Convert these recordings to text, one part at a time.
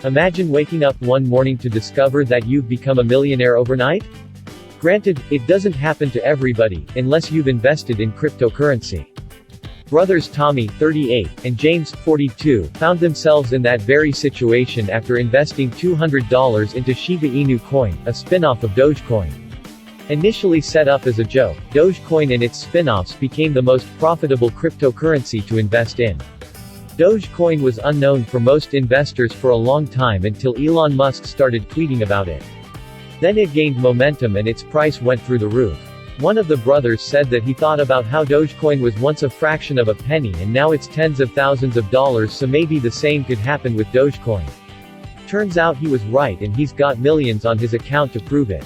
Imagine waking up one morning to discover that you've become a millionaire overnight? Granted, it doesn't happen to everybody, unless you've invested in cryptocurrency. Brothers Tommy, 38, and James, 42, found themselves in that very situation after investing $200 into Shiba Inu coin, a spin-off of Dogecoin. Initially set up as a joke, Dogecoin and its spin-offs became the most profitable cryptocurrency to invest in. Dogecoin was unknown for most investors for a long time until Elon Musk started tweeting about it. Then it gained momentum and its price went through the roof. One of the brothers said that he thought about how Dogecoin was once a fraction of a penny and now it's tens of thousands of dollars, so maybe the same could happen with Dogecoin. Turns out he was right and he's got millions on his account to prove it.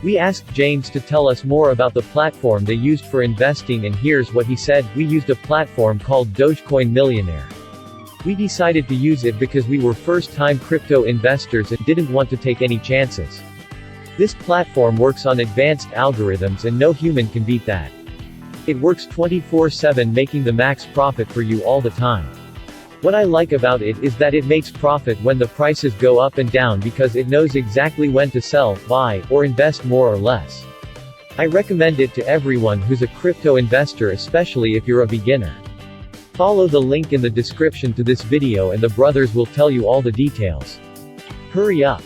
We asked James to tell us more about the platform they used for investing, and here's what he said: "We used a platform called Dogecoin Millionaire. We decided to use it because we were first-time crypto investors and didn't want to take any chances. This platform works on advanced algorithms and no human can beat that. It works 24/7, making the max profit for you all the time. What I like about it is that it makes profit when the prices go up and down because it knows exactly when to sell, buy, or invest more or less. I recommend it to everyone who's a crypto investor, especially if you're a beginner." Follow the link in the description to this video and the brothers will tell you all the details. Hurry up!